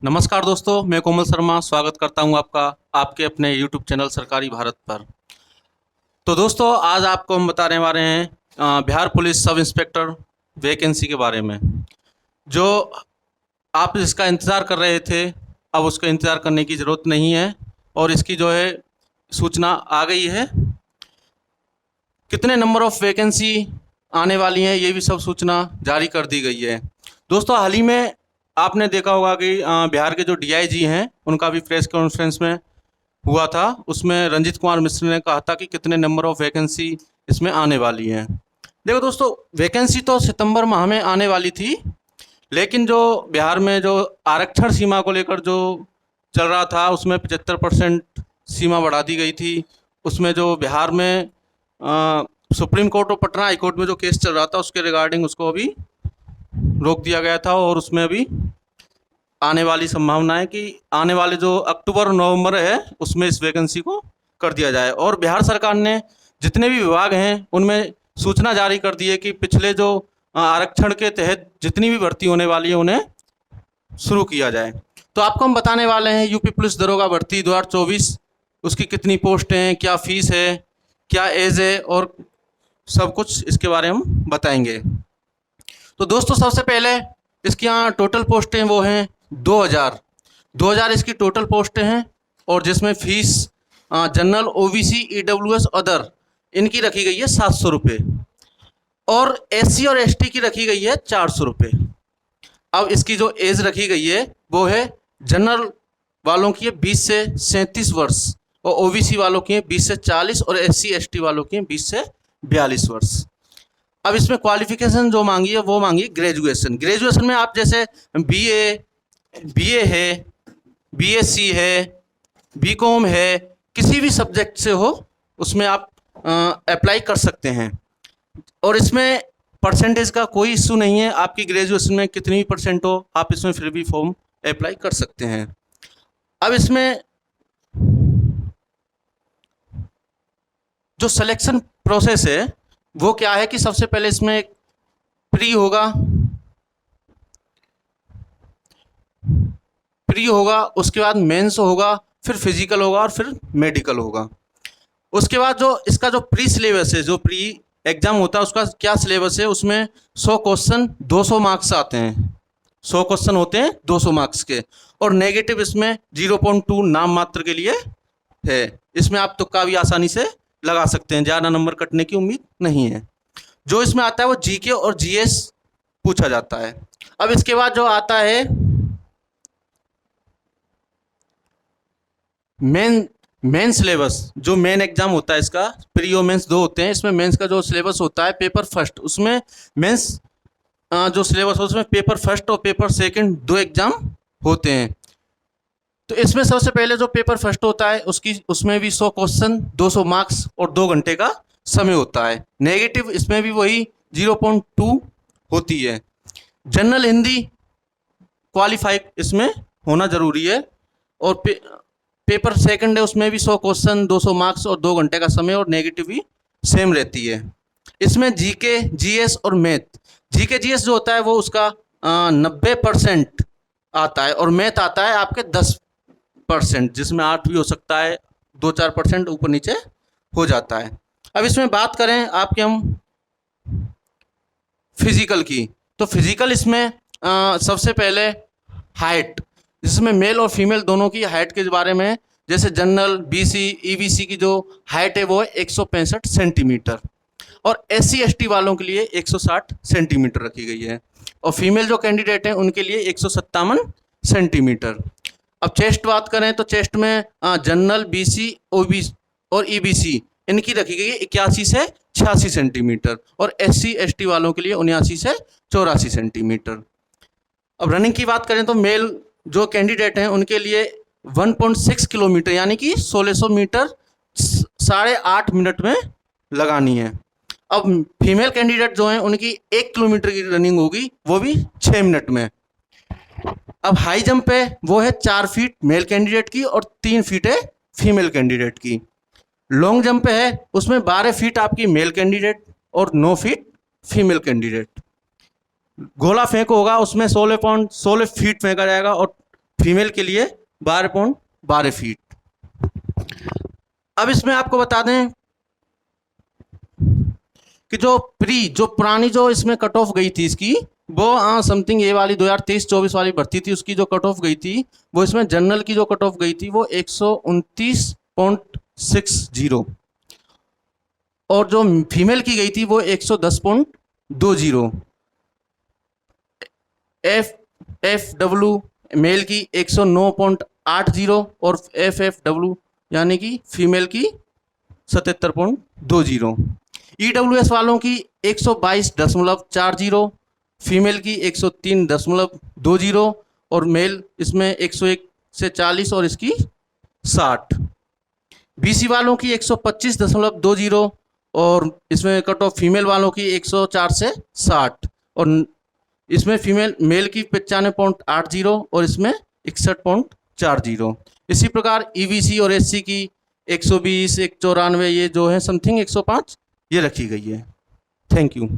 नमस्कार दोस्तों, मैं कोमल शर्मा स्वागत करता हूं आपका आपके अपने YouTube चैनल सरकारी भारत पर। तो दोस्तों, आज आपको हम बताने वाले हैं Bihar police sub inspector vacancy के बारे में। जो आप इसका इंतज़ार कर रहे थे, अब उसका इंतज़ार करने की ज़रूरत नहीं है और इसकी जो है सूचना आ गई है। कितने नंबर ऑफ़ वैकेंसी आने वाली हैं, ये भी सब सूचना जारी कर दी गई है। दोस्तों, हाल ही में आपने देखा होगा कि बिहार के जो डीआईजी हैं, उनका भी प्रेस कॉन्फ्रेंस में हुआ था। उसमें रंजीत कुमार मिश्र ने कहा था कि कितने नंबर ऑफ़ वैकेंसी इसमें आने वाली हैं। देखो दोस्तों, वैकेंसी तो सितंबर माह में आने वाली थी, लेकिन जो बिहार में जो आरक्षण सीमा को लेकर जो चल रहा था, उसमें 75% सीमा बढ़ा दी गई थी। उसमें जो बिहार में सुप्रीम कोर्ट और पटना हाई कोर्ट में जो केस चल रहा था, उसके रिगार्डिंग उसको अभी रोक दिया गया था और उसमें अभी आने वाली संभावना है कि आने वाले जो अक्टूबर और नवंबर है, उसमें इस वैकेंसी को कर दिया जाए। और बिहार सरकार ने जितने भी विभाग हैं, उनमें सूचना जारी कर दी है कि पिछले जो आरक्षण के तहत जितनी भी भर्ती होने वाली है, उन्हें शुरू किया जाए। तो आपको हम बताने वाले हैं यूपी पुलिस दरोगा भर्ती 2024, उसकी कितनी पोस्ट हैं, क्या फीस है, क्या एज है, और सब कुछ इसके बारे में हम बताएंगे। तो दोस्तों, सबसे पहले इसकी यहाँ टोटल पोस्टें वो हैं 2000 इसकी टोटल पोस्टें हैं, और जिसमें fees general, OBC, EWS, other इनकी रखी गई है 700 रुपये, और एससी और एसटी की रखी गई है 400 रुपये। अब इसकी जो एज रखी गई है वो है जनरल वालों की है 20 से 37 वर्ष, और ओबीसी वालों की है 20 से 40, और एससी एसटी वालों की है 20 से 42 वर्ष। अब इसमें क्वालिफिकेशन जो मांगी है वो मांगी ग्रेजुएशन। ग्रेजुएशन में आप जैसे बीए है, बीएससी है, बीकॉम है, किसी भी सब्जेक्ट से हो, उसमें आप अप्लाई कर सकते हैं। और इसमें परसेंटेज का कोई इशू नहीं है, आपकी ग्रेजुएशन में कितनी भी परसेंट हो, आप इसमें फिर भी फॉर्म अप्लाई कर सकते हैं। अब इसमें जो सिलेक्शन प्रोसेस है वो क्या है कि सबसे पहले इसमें प्री होगा, उसके बाद मेंस होगा, फिर फिजिकल होगा, और फिर मेडिकल होगा। उसके बाद जो इसका जो प्री सिलेबस है, जो प्री एग्जाम होता है, उसका क्या सिलेबस है, उसमें 100 क्वेश्चन 200 मार्क्स आते हैं। 100 क्वेश्चन होते हैं 200 मार्क्स के, और नेगेटिव इसमें 0.2 नाम मात्र के लिए है। इसमें आप तुक्का भी आसानी से लगा सकते हैं, ज़्यादा नंबर कटने की उम्मीद नहीं है। जो इसमें आता है वो जीके और जीएस पूछा जाता है। अब इसके बाद जो आता है मेन सिलेबस, जो मेन एग्जाम होता है इसका, प्री और मेंस दो होते हैं। इसमें मेंस का जो सिलेबस होता है पेपर फर्स्ट, उसमें मेंस जो सिलेबस है उसमें पेपर फर्स्ट और पेपर सेकंड दो एग्जाम होते हैं। तो इसमें सबसे पहले जो पेपर फर्स्ट होता है उसमें भी 100 क्वेश्चन 200 मार्क्स और 2 घंटे का समय होता है। नेगेटिव इसमें भी वही 0.2 होती है। जनरल हिंदी क्वालिफाई इसमें होना जरूरी है, और पेपर सेकंड है, उसमें भी 100 क्वेश्चन 200 मार्क्स और 2 घंटे का समय, और नेगेटिव भी सेम रहती है। इसमें जीके, जीएस और मैथ, जीके जीएस जो होता है वो उसका 90% आता है, और मैथ आता है आपके 10%, जिसमें 8 भी हो सकता है, 2-4% ऊपर नीचे हो जाता है। अब इसमें बात करें आपके हम फिजिकल की, तो फिजिकल इसमें सबसे पहले हाइट, जिसमें मेल और फीमेल दोनों की हाइट के बारे में, जैसे जनरल, बीसी, ईबीसी की जो हाइट है वो है 165 सेंटीमीटर, और एससी एसटी वालों के लिए 160 सेंटीमीटर रखी गई है, और फीमेल जो कैंडिडेट हैं उनके लिए 157 सेंटीमीटर। अब चेस्ट बात करें तो चेस्ट में जनरल, बीसी, ओबीसी और ईबीसी इनकी रखी गई है 81 से 86 सेंटीमीटर, और एससी एसटी वालों के लिए 79 से 84 सेंटीमीटर। अब रनिंग की बात करें तो मेल जो कैंडिडेट हैं उनके लिए 1.6 किलोमीटर यानी कि 1600 मीटर 8.5 मिनट में लगानी है। अब फीमेल कैंडिडेट जो हैं उनकी 1 किलोमीटर की रनिंग होगी, वो भी 6 मिनट में। अब हाई जंप है वो है 4 फीट मेल कैंडिडेट की, और 3 फीट है फीमेल कैंडिडेट की। लॉन्ग जंप है उसमें 12 फीट आपकी मेल कैंडिडेट और 9 फीट फीमेल कैंडिडेट। गोला फेंक होगा उसमें 16 फीट फेंका जाएगा, और फीमेल के लिए 12.12 फीट। अब इसमें आपको बता दें कि जो पुरानी जो इसमें कट ऑफ गई थी इसकी, वो समथिंग ये वाली 2023-24 वाली भर्ती थी, उसकी जो कट ऑफ गई थी वो इसमें जनरल की जो कट ऑफ गई थी वो 129.60 और जो फीमेल की गई थी वो 110.20। FW मेल की 109.80 और FFW यानी कि फीमेल की 77.20। EWS वालों की 122.40, फीमेल की 103.20 और मेल इसमें 101 से 40 और इसकी 60। BC वालों की 125.20 और इसमें कट ऑफ फीमेल वालों की 104 से 60 और इसमें फीमेल मेल की 95.80 और इसमें 61.40। इसी प्रकार EBC और SC की 120, 194 ये जो है समथिंग 105 ये रखी गई है। Thank you.